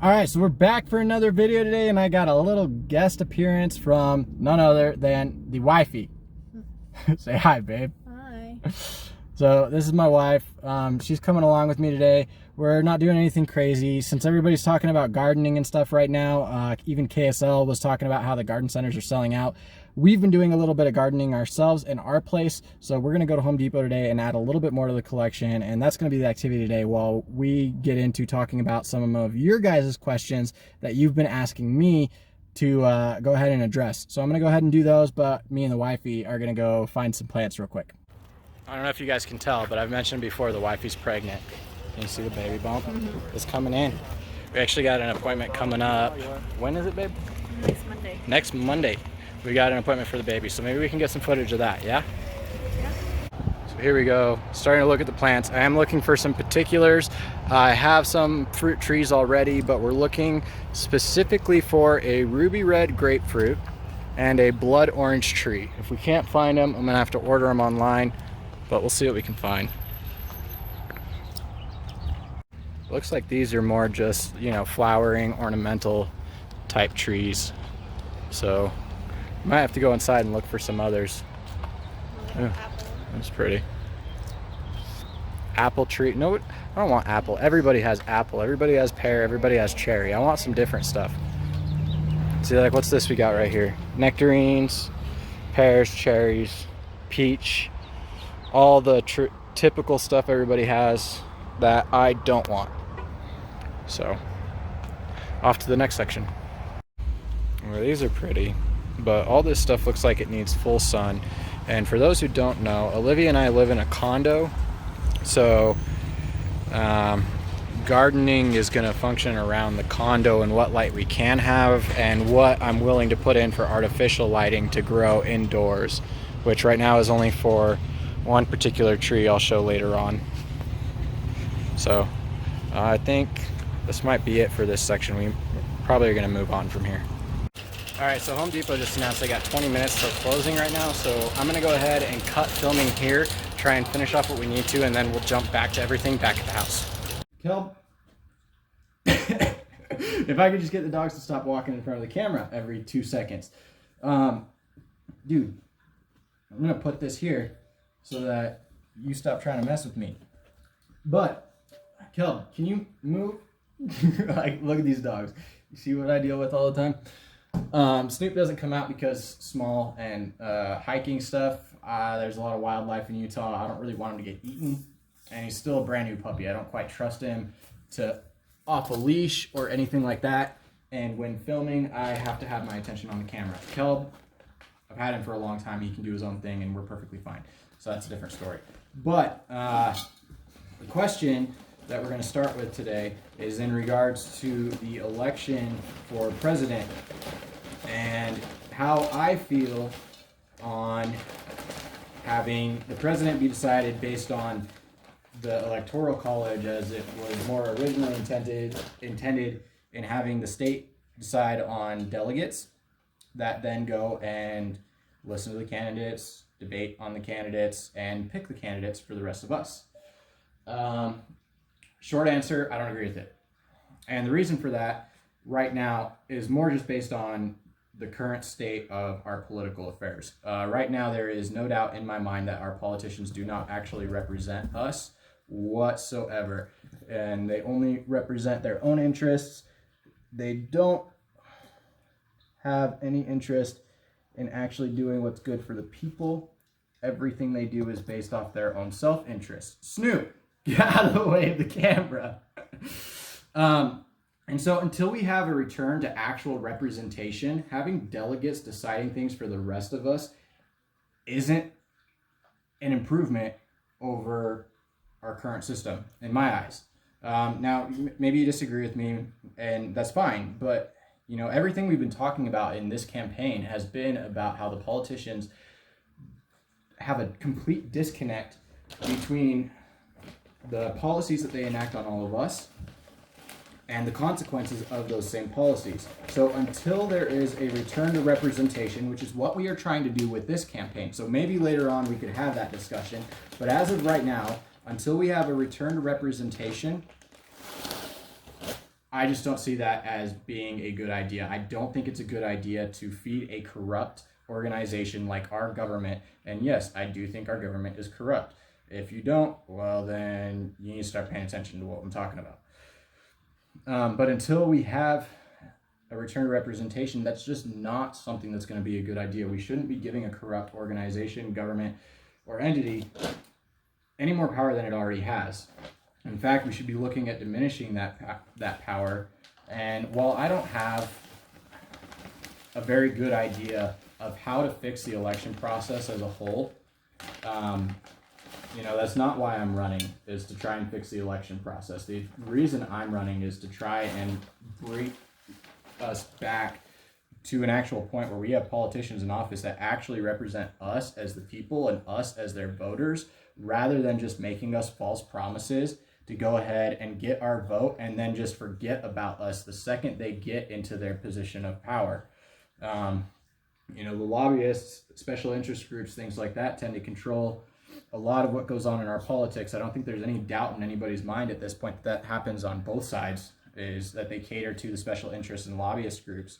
All right, so we're back for another video today, and I got a little guest appearance from none other than the wifey. Say hi, babe. Hi. So this is my wife. She's coming along with me today. We're not doing anything crazy since everybody's talking about gardening and stuff right now. Even KSL was talking about how the garden centers are selling out. We've been doing a little bit of gardening ourselves in our place, so we're going to go to Home Depot today and add a little bit more to the collection, and that's going to be the activity today while we get into talking about some of your guys' questions that you've been asking me to go ahead and address. So I'm going to go ahead and do those, but me and the wifey are going to go find some plants real quick. I don't know if you guys can tell, but I've mentioned before the wifey's pregnant. Can you see the baby bump? It's coming in. We actually got an appointment coming up. When is it, babe? Next Monday. Next Monday. We got an appointment for the baby, so maybe we can get some footage of that, yeah? Yeah. So here we go, starting to look at the plants. I am looking for some particulars. I have some fruit trees already, but we're looking specifically for a ruby red grapefruit and a blood orange tree. If we can't find them, I'm gonna have to order them online, but we'll see what we can find. Looks like these are more just, you know, flowering, ornamental type trees. So might have to go inside and look for some others. Yeah, that's pretty. Apple tree. No, I don't want apple. Everybody has apple. Everybody has pear. Everybody has cherry. I want some different stuff. See, like, what's this we got right here? Nectarines, pears, cherries, peach. All the typical stuff everybody has that I don't want. So, off to the next section. Well, these are pretty, but all this stuff looks like it needs full sun. And for those who don't know, Olivia and I live in a condo, so gardening is going to function around the condo and what light we can have and what I'm willing to put in for artificial lighting to grow indoors, which right now is only for one particular tree I'll show later on. So I think this might be it for this section. We probably are going to move on from here. All right, so Home Depot just announced they got 20 minutes till closing right now, so I'm gonna go ahead and cut filming here, try and finish off what we need to, and then we'll jump back to everything back at the house. Kelb, if I could just get the dogs to stop walking in front of the camera every 2 seconds. Dude, I'm gonna put this here so that you stop trying to mess with me. But, Kelb, can you move? Like, look at these dogs. You see what I deal with all the time? Snoop doesn't come out because small and hiking stuff. There's a lot of wildlife in Utah. I don't really want him to get eaten, and he's still a brand new puppy. I don't quite trust him to off a leash or anything like that. And when filming, I have to have my attention on the camera. Kelb, I've had him for a long time. He can do his own thing, and we're perfectly fine. So that's a different story. But the question that we're going to start with today is in regards to the election for president and how I feel on having the president be decided based on the electoral college, as it was more originally intended in having the state decide on delegates that then go and listen to the candidates, debate on the candidates, and pick the candidates for the rest of us. Short answer, I don't agree with it. And the reason for that right now is more just based on the current state of our political affairs. Right now, there is no doubt in my mind that our politicians do not actually represent us whatsoever. And they only represent their own interests. They don't have any interest in actually doing what's good for the people. Everything they do is based off their own self-interest. Snoop! Get out of the way of the camera. And so until we have a return to actual representation, having delegates deciding things for the rest of us isn't an improvement over our current system, in my eyes. Now, maybe you disagree with me, and that's fine, but you know, everything we've been talking about in this campaign has been about how the politicians have a complete disconnect between the policies that they enact on all of us and the consequences of those same policies. So until there is a return to representation, which is what we are trying to do with this campaign, so maybe later on we could have that discussion, but as of right now, until we have a return to representation, I just don't see that as being a good idea. I don't think it's a good idea to feed a corrupt organization like our government. And yes, I do think our government is corrupt. If you don't, well, then you need to start paying attention to what I'm talking about. But until we have a return to representation, that's just not something that's going to be a good idea. We shouldn't be giving a corrupt organization, government, or entity any more power than it already has. In fact, we should be looking at diminishing that power. And while I don't have a very good idea of how to fix the election process as a whole, that's not why I'm running, is to try and fix the election process. The reason I'm running is to try and bring us back to an actual point where we have politicians in office that actually represent us as the people and us as their voters, rather than just making us false promises to go ahead and get our vote and then just forget about us the second they get into their position of power. The lobbyists, special interest groups, things like that tend to control a lot of what goes on in our politics. I don't think there's any doubt in anybody's mind at this point that happens on both sides, is that they cater to the special interests and lobbyist groups.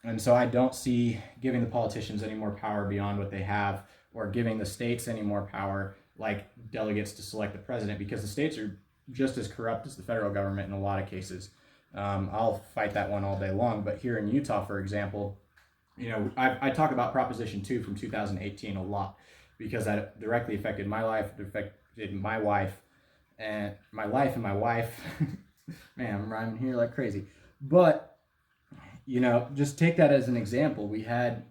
And so I don't see giving the politicians any more power beyond what they have, or giving the states any more power, like delegates to select the president, because the states are just as corrupt as the federal government in a lot of cases. I'll fight that one all day long. But here in Utah, for example, I talk about Proposition 2 from 2018 a lot, because that directly affected my life, it affected my wife, and my wife. Man, I'm rhyming here like crazy. But, just take that as an example. We had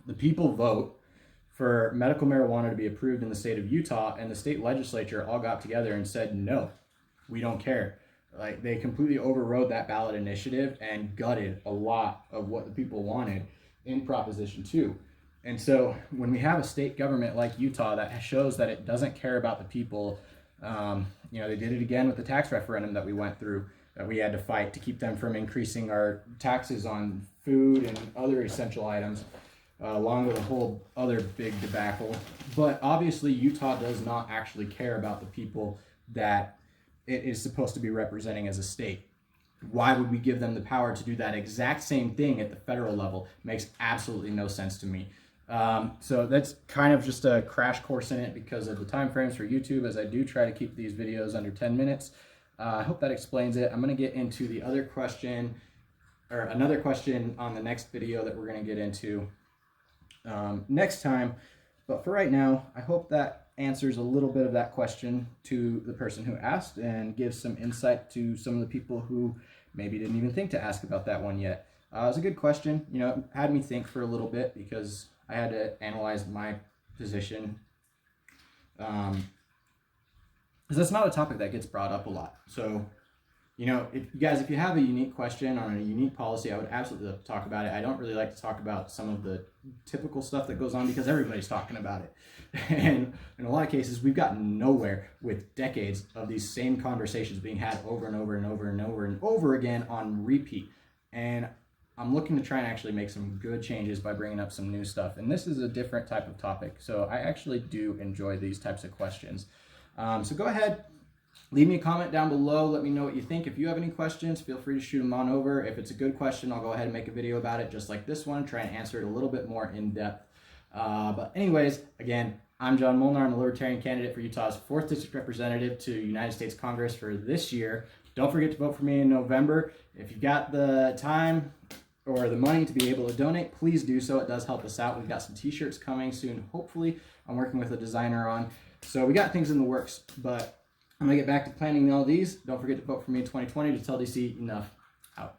the people vote for medical marijuana to be approved in the state of Utah, and the state legislature all got together and said, no, we don't care. Like, they completely overrode that ballot initiative and gutted a lot of what the people wanted in Proposition 2. And so when we have a state government like Utah that shows that it doesn't care about the people, they did it again with the tax referendum that we went through, that we had to fight to keep them from increasing our taxes on food and other essential items, along with a whole other big debacle. But obviously Utah does not actually care about the people that it is supposed to be representing as a state. Why would we give them the power to do that exact same thing at the federal level? Makes absolutely no sense to me. So that's kind of just a crash course in it because of the time frames for YouTube, as I do try to keep these videos under 10 minutes. I hope that explains it. I'm going to get into the other question, or another question on the next video that we're going to get into next time. But for right now, I hope that answers a little bit of that question to the person who asked, and gives some insight to some of the people who maybe didn't even think to ask about that one yet. It was a good question. It had me think for a little bit, because I had to analyze my position. Because that's not a topic that gets brought up a lot. So, if you have a unique question on a unique policy, I would absolutely love to talk about it. I don't really like to talk about some of the typical stuff that goes on, because everybody's talking about it. And in a lot of cases, we've gotten nowhere with decades of these same conversations being had over and over and over and over and over again on repeat. And I'm looking to try and actually make some good changes by bringing up some new stuff. And this is a different type of topic, so I actually do enjoy these types of questions. So go ahead, leave me a comment down below. Let me know what you think. If you have any questions, feel free to shoot them on over. If it's a good question, I'll go ahead and make a video about it just like this one, try and answer it a little bit more in depth. But anyways, again, I'm John Molnar. I'm the Libertarian candidate for Utah's 4th District Representative to United States Congress for this year. Don't forget to vote for me in November. If you've got the time or the money to be able to donate, please do so. It does help us out. We've got some t-shirts coming soon, hopefully. I'm working with a designer on. So we got things in the works, but I'm going to get back to planning all these. Don't forget to vote for me in 2020 to tell DC enough. Out.